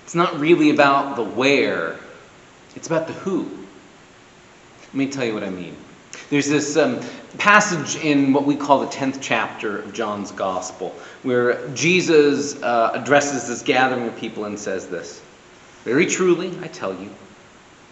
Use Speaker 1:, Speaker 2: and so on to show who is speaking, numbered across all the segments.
Speaker 1: It's not really about the where, it's about the who. Let me tell you what I mean. There's this passage in what we call the 10th chapter of John's Gospel, where Jesus addresses this gathering of people and says this: "Very truly, I tell you,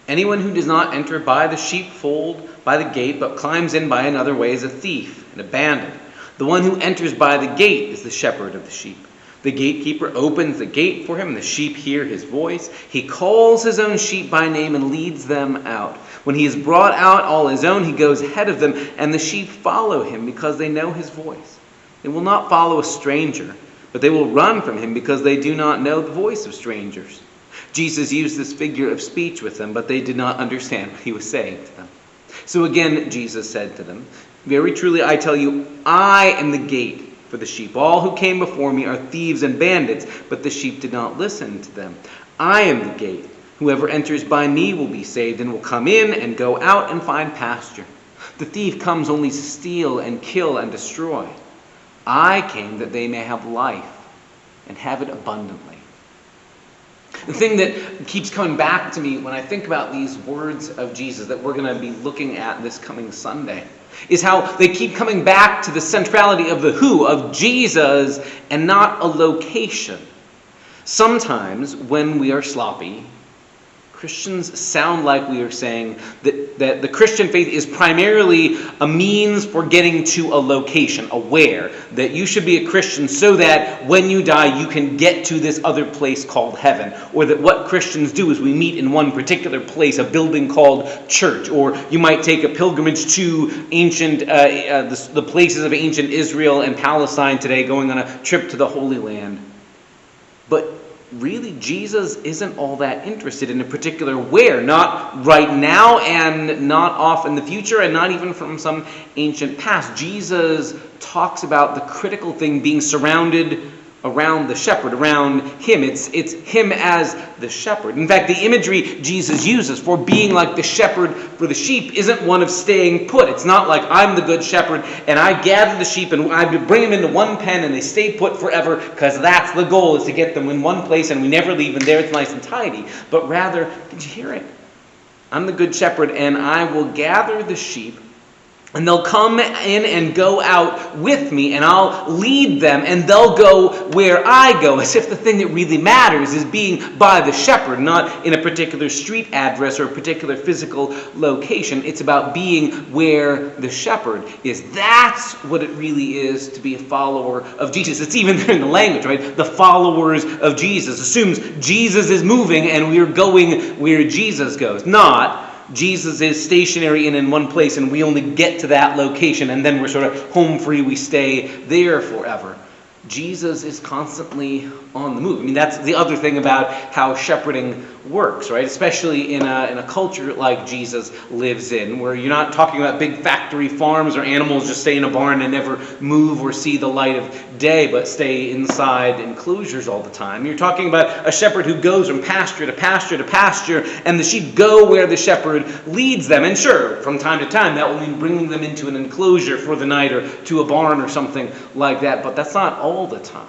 Speaker 1: anyone who does not enter by the sheepfold by the gate, but climbs in by another way, is a thief and a bandit. The one who enters by the gate is the shepherd of the sheep. The gatekeeper opens the gate for him, and the sheep hear his voice. He calls his own sheep by name and leads them out. When he has brought out all his own, he goes ahead of them, and the sheep follow him because they know his voice. They will not follow a stranger, but they will run from him because they do not know the voice of strangers." Jesus used this figure of speech with them, but they did not understand what he was saying to them. So again, Jesus said to them, "Very truly, I tell you, I am the gate for the sheep. All who came before me are thieves and bandits, but the sheep did not listen to them. I am the gate. Whoever enters by me will be saved and will come in and go out and find pasture. The thief comes only to steal and kill and destroy. I came that they may have life and have it abundantly." The thing that keeps coming back to me when I think about these words of Jesus that we're going to be looking at this coming Sunday is how they keep coming back to the centrality of the who, of Jesus, and not a location. Sometimes when we are sloppy, Christians sound like we are saying that the Christian faith is primarily a means for getting to a location, a where. That you should be a Christian so that when you die you can get to this other place called heaven. Or that what Christians do is we meet in one particular place, a building called church. Or you might take a pilgrimage to the places of ancient Israel and Palestine today, going on a trip to the Holy Land. But really, Jesus isn't all that interested in a particular where, not right now and not off in the future and not even from some ancient past. Jesus talks about the critical thing being surrounded around the shepherd, around him. It's him as the shepherd. In fact, the imagery Jesus uses for being like the shepherd for the sheep isn't one of staying put. It's not like I'm the good shepherd and I gather the sheep and I bring them into one pen and they stay put forever, because that's the goal, is to get them in one place and we never leave and there it's nice and tidy. But rather, did you hear it? I'm the good shepherd and I will gather the sheep, and they'll come in and go out with me, and I'll lead them, and they'll go where I go, as if the thing that really matters is being by the shepherd, not in a particular street address or a particular physical location. It's about being where the shepherd is. That's what it really is to be a follower of Jesus. It's even there in the language, right? The followers of Jesus assumes Jesus is moving and we're going where Jesus goes, not Jesus is stationary and in one place and we only get to that location and then we're sort of home free, we stay there forever. Jesus is constantly on the move. I mean, that's the other thing about how shepherding works, right? Especially in a culture like Jesus lives in, where you're not talking about big factory farms or animals just stay in a barn and never move or see the light of day, but stay inside enclosures all the time. You're talking about a shepherd who goes from pasture to pasture to pasture, and the sheep go where the shepherd leads them. And sure, from time to time, that will mean bringing them into an enclosure for the night or to a barn or something like that, but that's not all the time.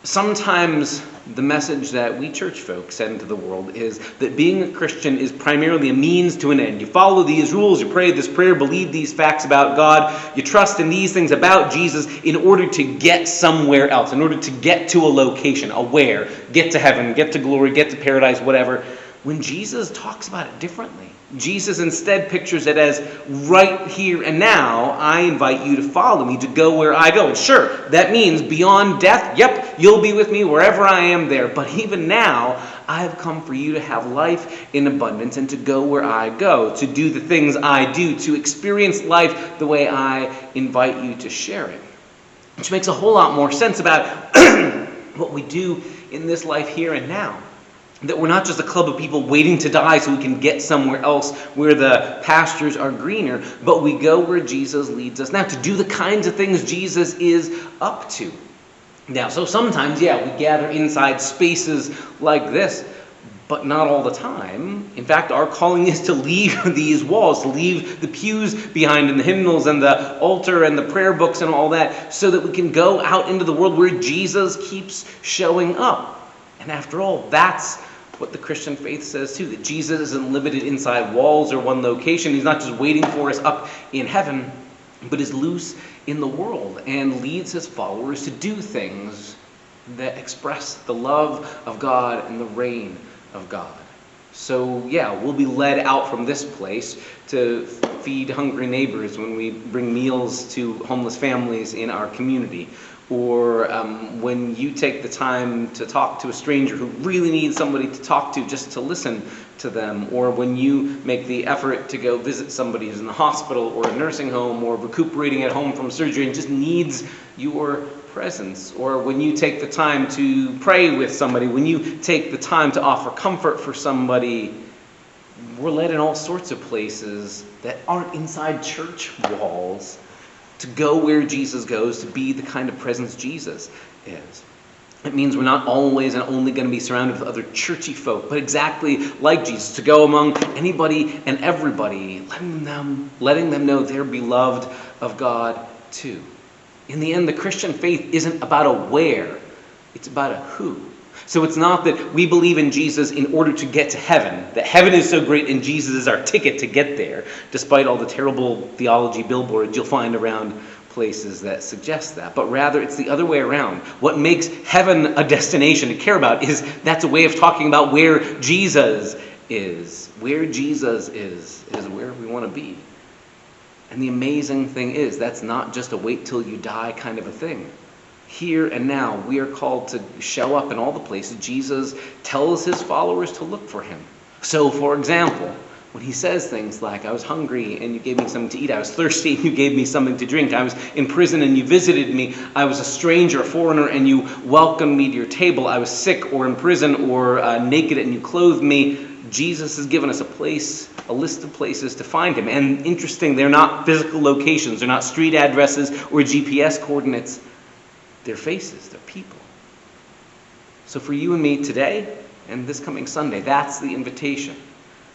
Speaker 1: Sometimes the message that we church folks send to the world is that being a Christian is primarily a means to an end. You follow these rules, you pray this prayer, believe these facts about God, you trust in these things about Jesus in order to get somewhere else, in order to get to a location, a where, get to heaven, get to glory, get to paradise, whatever. When Jesus talks about it differently, Jesus instead pictures it as right here and now, I invite you to follow me, to go where I go. And sure, that means beyond death, yep, you'll be with me wherever I am there. But even now, I have come for you to have life in abundance and to go where I go, to do the things I do, to experience life the way I invite you to share it. Which makes a whole lot more sense about what we do in this life here and now. That we're not just a club of people waiting to die so we can get somewhere else where the pastures are greener, but we go where Jesus leads us now, to do the kinds of things Jesus is up to. Now, so sometimes, we gather inside spaces like this, but not all the time. In fact, our calling is to leave these walls, to leave the pews behind and the hymnals and the altar and the prayer books and all that, so that we can go out into the world where Jesus keeps showing up. And after all, that's what the Christian faith says too, that Jesus isn't limited inside walls or one location. He's not just waiting for us up in heaven, but is loose in the world and leads his followers to do things that express the love of God and the reign of God. So yeah, we'll be led out from this place to feed hungry neighbors when we bring meals to homeless families in our community. Or when you take the time to talk to a stranger who really needs somebody to talk to just to listen to them. Or when you make the effort to go visit somebody who's in the hospital or a nursing home or recuperating at home from surgery and just needs your presence. Or when you take the time to pray with somebody, when you take the time to offer comfort for somebody. We're led in all sorts of places that aren't inside church walls to go where Jesus goes, to be the kind of presence Jesus is. It means we're not always and only going to be surrounded with other churchy folk, but exactly like Jesus, to go among anybody and everybody, letting them know they're beloved of God too. In the end, the Christian faith isn't about a where, it's about a who. So it's not that we believe in Jesus in order to get to heaven, that heaven is so great and Jesus is our ticket to get there, despite all the terrible theology billboards you'll find around places that suggest that. But rather, it's the other way around. What makes heaven a destination to care about is that's a way of talking about where Jesus is. Where Jesus is where we want to be. And the amazing thing is, that's not just a wait till you die kind of a thing. Here and now, we are called to show up in all the places Jesus tells his followers to look for him. So, for example, when he says things like, I was hungry and you gave me something to eat, I was thirsty and you gave me something to drink, I was in prison and you visited me, I was a stranger, a foreigner, and you welcomed me to your table, I was sick or in prison or naked and you clothed me, Jesus has given us a list of places to find him. And interesting, they're not physical locations, they're not street addresses or GPS coordinates. They're faces, they're people. So for you and me today and this coming Sunday, that's the invitation.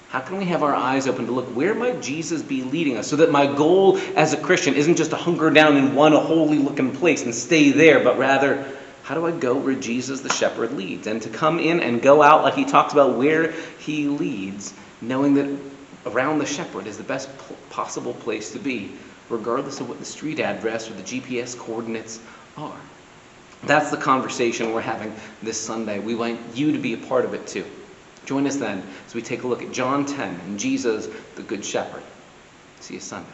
Speaker 1: How can we have our eyes open to look, where might Jesus be leading us? So that my goal as a Christian isn't just to hunker down in one holy looking place and stay there, but rather, how do I go where Jesus the shepherd leads? And to come in and go out like he talks about where he leads, knowing that around the shepherd is the best possible place to be, regardless of what the street address or the GPS coordinates are. That's the conversation we're having this Sunday. We want you to be a part of it too. Join us then as we take a look at John 10 and Jesus, the Good Shepherd. See you Sunday.